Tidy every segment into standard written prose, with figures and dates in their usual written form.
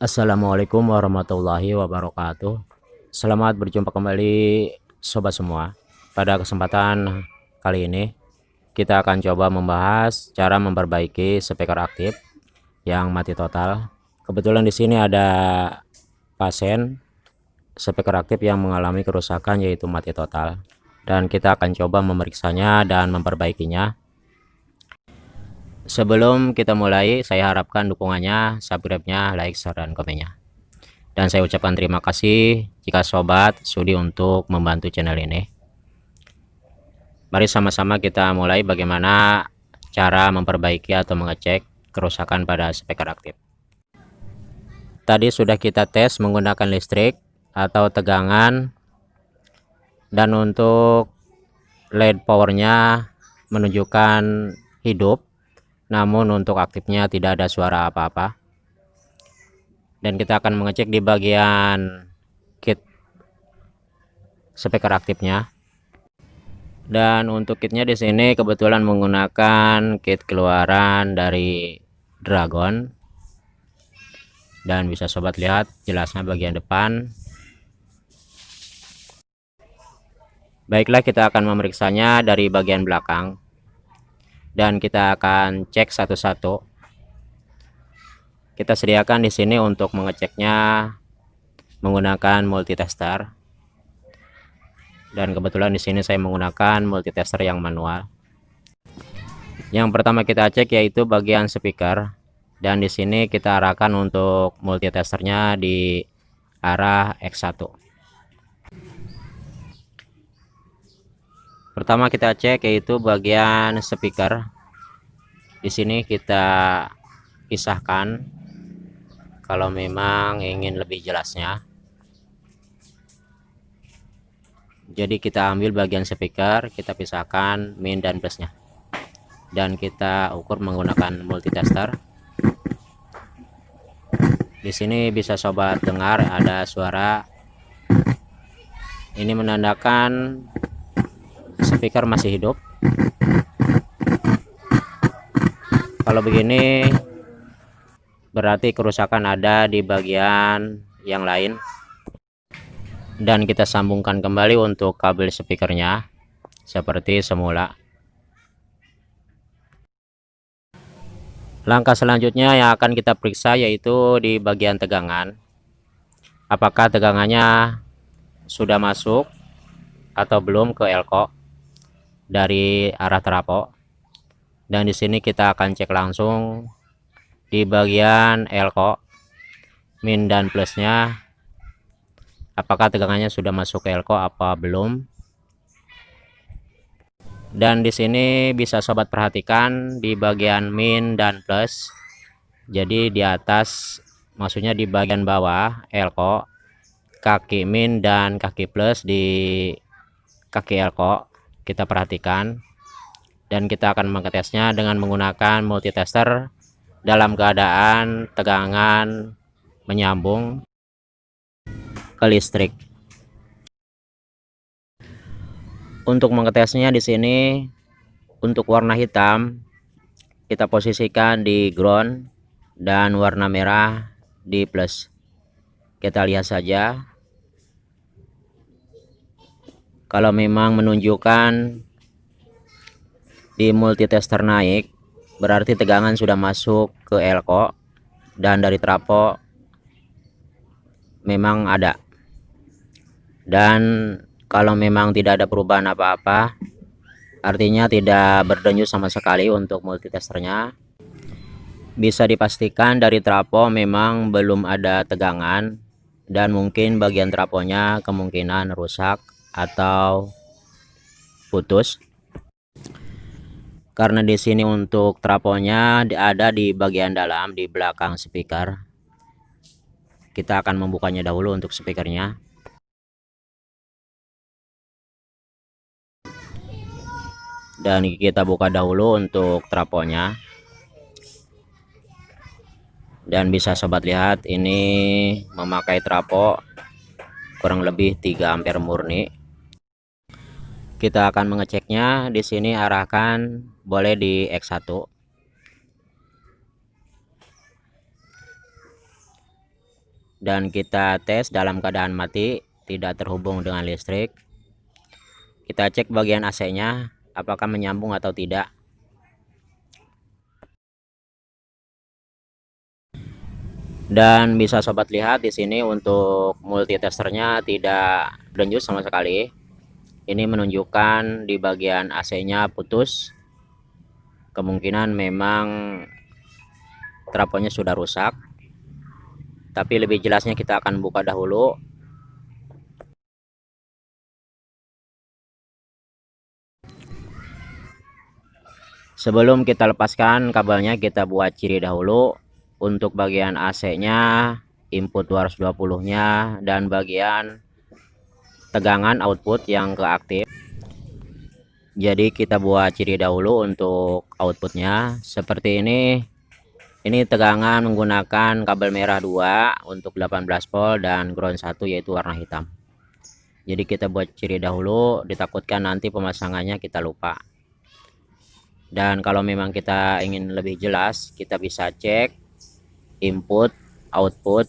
Assalamualaikum warahmatullahi wabarakatuh. Selamat berjumpa kembali sobat semua. Pada kesempatan kali ini kita akan coba membahas cara memperbaiki speaker aktif yang mati total. Kebetulan di sini ada pasien speaker aktif yang mengalami kerusakan yaitu mati total, dan kita akan coba memeriksanya dan memperbaikinya. Sebelum kita mulai, saya harapkan dukungannya, subscribe-nya, like, share, dan komennya. Dan saya ucapkan terima kasih jika sobat sudi untuk membantu channel ini. Mari sama-sama kita mulai bagaimana cara memperbaiki atau mengecek kerusakan pada speaker aktif. Tadi sudah kita tes menggunakan listrik atau tegangan, dan untuk LED powernya menunjukkan hidup, namun untuk aktifnya tidak ada suara apa-apa. Dan kita akan mengecek di bagian kit speaker aktifnya. Dan untuk kitnya di sini kebetulan menggunakan kit keluaran dari Dragon, dan bisa sobat lihat jelasnya bagian depan. Baiklah, kita akan memeriksanya dari bagian belakang dan kita akan cek satu-satu. Kita sediakan di sini untuk mengeceknya menggunakan multitester, dan kebetulan di sini saya menggunakan multitester yang manual. Yang pertama kita cek yaitu bagian speaker, dan di sini kita arahkan untuk multitesternya di arah X1. Pertama kita cek yaitu bagian speaker. Di sini kita pisahkan kalau memang ingin lebih jelasnya. Jadi kita ambil bagian speaker, kita pisahkan min dan plusnya, dan kita ukur menggunakan multitester. Di sini bisa sobat dengar ada suara. Ini menandakan speaker masih hidup. Kalau begini berarti kerusakan ada di bagian yang lain. Dan kita sambungkan kembali untuk kabel speakernya seperti semula. Langkah selanjutnya yang akan kita periksa yaitu di bagian tegangan. Apakah tegangannya sudah masuk atau belum ke elko dari arah trafo. Dan di sini kita akan cek langsung di bagian elko min dan plusnya, apakah tegangannya sudah masuk ke elko apa belum. Dan di sini bisa sobat perhatikan di bagian min dan plus. Jadi di atas, maksudnya di bagian bawah elko, kaki min dan kaki plus di kaki elko kita perhatikan. Dan kita akan mengetesnya dengan menggunakan multitester dalam keadaan tegangan menyambung ke listrik. Untuk mengetesnya di sini untuk warna hitam kita posisikan di ground dan warna merah di plus. Kita lihat saja. Kalau memang menunjukkan di multitester naik, berarti tegangan sudah masuk ke elko, dan dari trafo memang ada. Dan kalau memang tidak ada perubahan apa-apa, artinya tidak berdenyut sama sekali untuk multitesternya, bisa dipastikan dari trafo memang belum ada tegangan, dan mungkin bagian trafonya kemungkinan rusak atau putus. Karena di sini untuk trafonya ada di bagian dalam di belakang speaker. Kita akan membukanya dahulu untuk speakernya. Dan kita buka dahulu untuk trafonya. Dan bisa sobat lihat ini memakai trafo kurang lebih 3 ampere murni. Kita akan mengeceknya di sini, arahkan boleh di X1. dan kita tes dalam keadaan mati, tidak terhubung dengan listrik. Kita cek bagian AC-nya apakah menyambung atau tidak. Dan bisa sobat lihat di sini untuk multitesternya tidak berdenyut sama sekali. Ini menunjukkan di bagian AC-nya putus. Kemungkinan memang trafonya sudah rusak. Tapi lebih jelasnya kita akan buka dahulu. Sebelum kita lepaskan kabelnya, kita buat ciri dahulu. Untuk bagian AC-nya, input 220-nya, dan bagian tegangan output yang ke aktif. Jadi kita buat ciri dahulu untuk outputnya. Seperti ini tegangan menggunakan kabel merah 2 untuk 18 volt dan ground 1 yaitu warna hitam. Jadi kita buat ciri dahulu, ditakutkan nanti pemasangannya kita lupa. Dan kalau memang kita ingin lebih jelas, kita bisa cek input output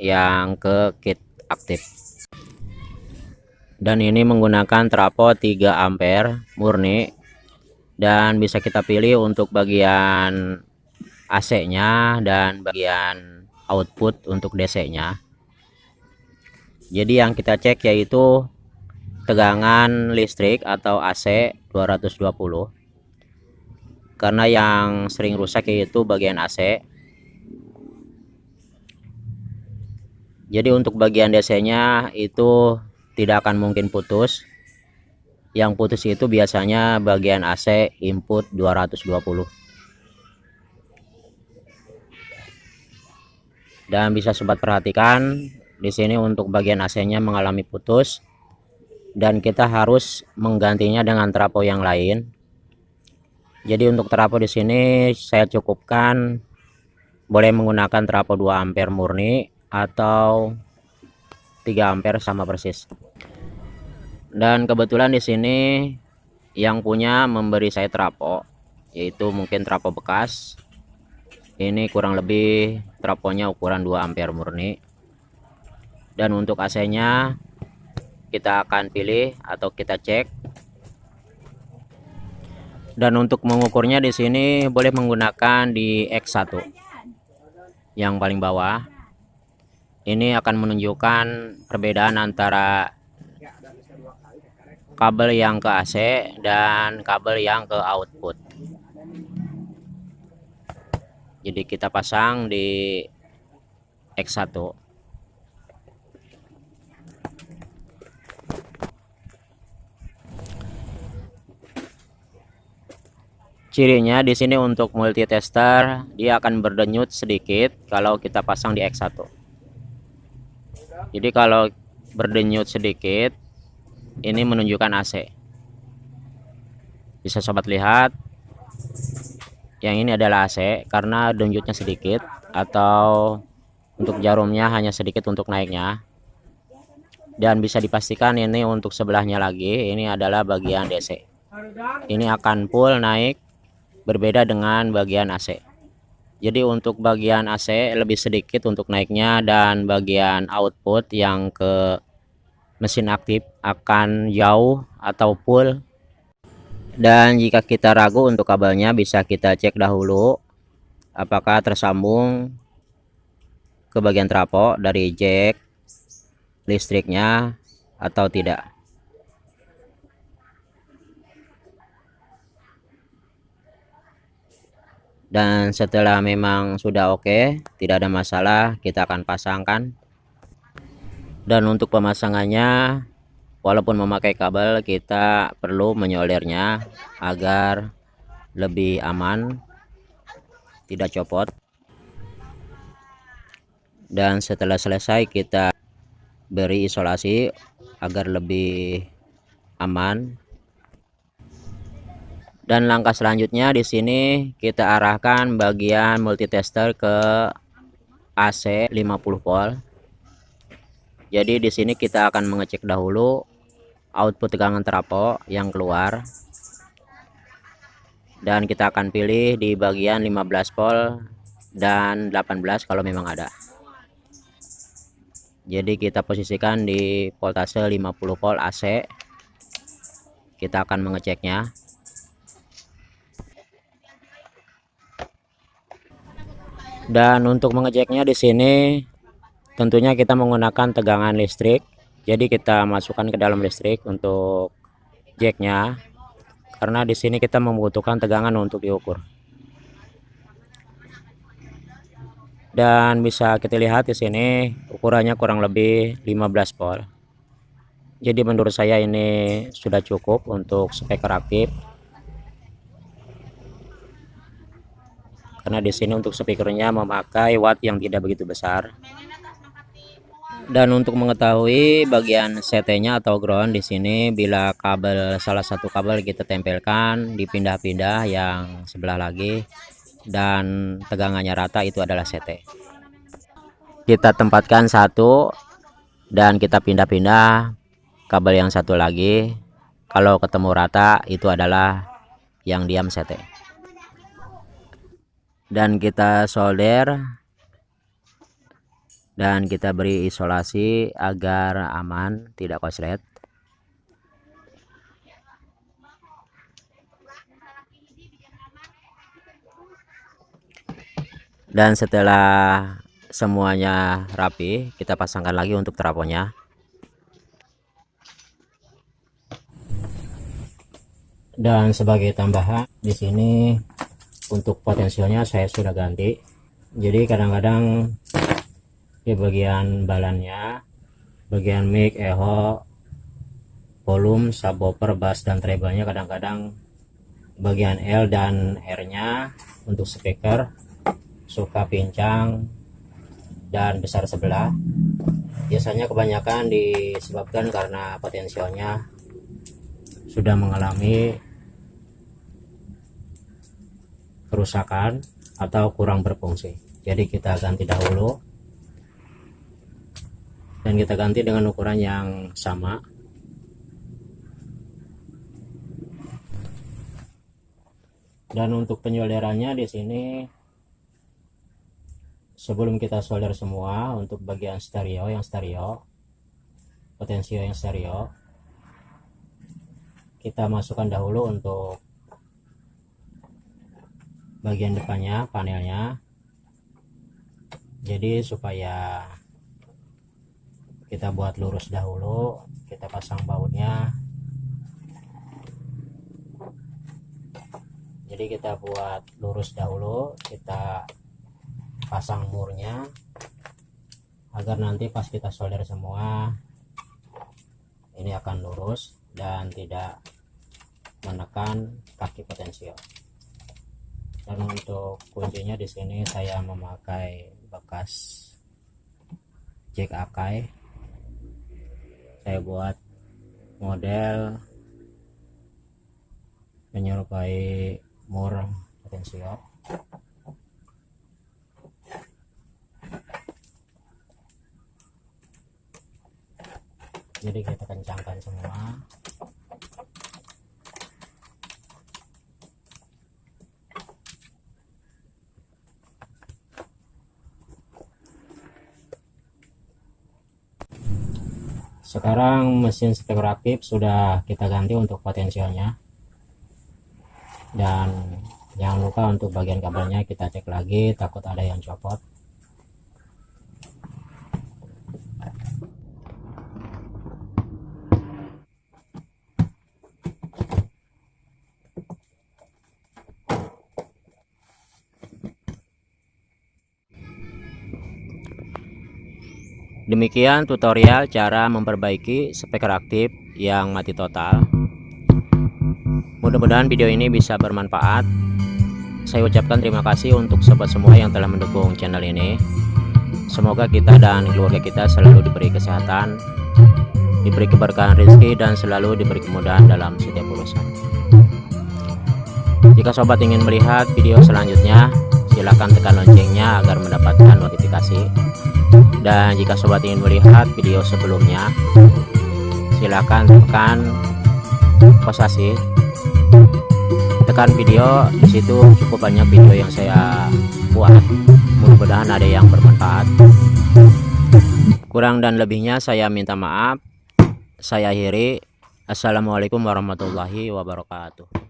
yang ke kit aktif. Dan ini menggunakan trafo 3 ampere murni, dan bisa kita pilih untuk bagian AC-nya dan bagian output untuk DC-nya. Jadi yang kita cek yaitu tegangan listrik atau AC 220, karena yang sering rusak yaitu bagian AC. Jadi untuk bagian DC-nya itu tidak akan mungkin putus. Yang putus itu biasanya bagian AC input 220. Dan bisa sobat perhatikan di sini untuk bagian AC-nya mengalami putus, dan kita harus menggantinya dengan trafo yang lain. Jadi untuk trafo di sini saya cukupkan boleh menggunakan trafo 2 ampere murni atau 3 ampere sama persis. Dan kebetulan di sini yang punya memberi saya trafo, yaitu mungkin trafo bekas. Ini kurang lebih trafonya ukuran 2 ampere murni. Dan untuk AC-nya kita akan pilih atau kita cek. Dan untuk mengukurnya di sini boleh menggunakan di X1 yang paling bawah. Ini akan menunjukkan perbedaan antara kabel yang ke AC dan kabel yang ke output. Jadi kita pasang di X1. Cirinya di sini untuk multitester dia akan berdenyut sedikit kalau kita pasang di X1. Jadi kalau berdenyut sedikit ini menunjukkan AC. Bisa sobat lihat, yang ini adalah AC karena denyutnya sedikit, atau untuk jarumnya hanya sedikit untuk naiknya. Dan bisa dipastikan ini untuk sebelahnya lagi, ini adalah bagian DC. Ini akan full naik, berbeda dengan bagian AC. Jadi untuk bagian AC lebih sedikit untuk naiknya, dan bagian output yang ke mesin aktif akan jauh atau full. Dan jika kita ragu untuk kabelnya, bisa kita cek dahulu apakah tersambung ke bagian trafo dari jack listriknya atau tidak. Dan setelah memang sudah oke, tidak ada masalah, kita akan pasangkan. Dan untuk pemasangannya, walaupun memakai kabel, kita perlu menyoldernya agar lebih aman, tidak copot. Dan setelah selesai kita beri isolasi agar lebih aman. Dan langkah selanjutnya di sini kita arahkan bagian multitester ke AC 50 volt. Jadi di sini kita akan mengecek dahulu output tegangan trafo yang keluar. Dan kita akan pilih di bagian 15 volt dan 18 kalau memang ada. Jadi kita posisikan di voltase 50 volt AC. Kita akan mengeceknya. Dan untuk mengeceknya di sini tentunya kita menggunakan tegangan listrik. Jadi kita masukkan ke dalam listrik untuk jacknya, karena di sini kita membutuhkan tegangan untuk diukur. Dan bisa kita lihat di sini ukurannya kurang lebih 15 volt. Jadi menurut saya ini sudah cukup untuk speaker aktif. Karena di sini untuk speakernya memakai watt yang tidak begitu besar. Dan untuk mengetahui bagian CT-nya atau ground di sini, bila kabel salah satu kabel kita tempelkan dipindah-pindah yang sebelah lagi dan tegangannya rata, itu adalah CT. Kita tempatkan satu dan kita pindah-pindah kabel yang satu lagi. Kalau ketemu rata, itu adalah yang diam CT. Dan kita solder dan kita beri isolasi agar aman, tidak korslet. Dan setelah semuanya rapi, kita pasangkan lagi untuk trafonya. Dan sebagai tambahan di sini untuk potensialnya saya sudah ganti. Jadi kadang-kadang di bagian balannya, bagian mic, echo, volume, subwoofer, bass dan treble-nya kadang-kadang bagian L dan R-nya untuk speaker suka pincang dan besar sebelah. Biasanya kebanyakan disebabkan karena potensialnya sudah mengalami kerusakan atau kurang berfungsi. Jadi kita ganti dahulu dan kita ganti dengan ukuran yang sama. Dan untuk penyolderannya di sini, sebelum kita solder semua untuk bagian stereo, potensio yang stereo, kita masukkan dahulu untuk bagian depannya, panelnya. Jadi supaya kita buat lurus dahulu, kita pasang bautnya. Jadi kita buat lurus dahulu, kita pasang murnya agar nanti pas kita solder semua ini akan lurus dan tidak menekan kaki potensio. Dan untuk kuncinya di sini saya memakai bekas jack Akai. Saya buat model menyerupai mur potensio. Jadi kita kencangkan semua. Sekarang mesin speaker aktif sudah kita ganti untuk potensialnya. Dan jangan lupa untuk bagian kabelnya kita cek lagi, takut ada yang copot. Demikian tutorial cara memperbaiki speaker aktif yang mati total. Mudah-mudahan video ini bisa bermanfaat. Saya ucapkan terima kasih untuk sobat semua yang telah mendukung channel ini. Semoga kita dan keluarga kita selalu diberi kesehatan, diberi keberkahan rezeki, dan selalu diberi kemudahan dalam setiap urusan. Jika sobat ingin melihat video selanjutnya, silakan tekan loncengnya agar mendapatkan notifikasi. Dan jika sobat ingin melihat video sebelumnya, silakan tekan posasi, tekan video. Di situ cukup banyak video yang saya buat. Mudah-mudahan ada yang bermanfaat. Kurang dan lebihnya saya minta maaf. Saya akhiri. Assalamualaikum warahmatullahi wabarakatuh.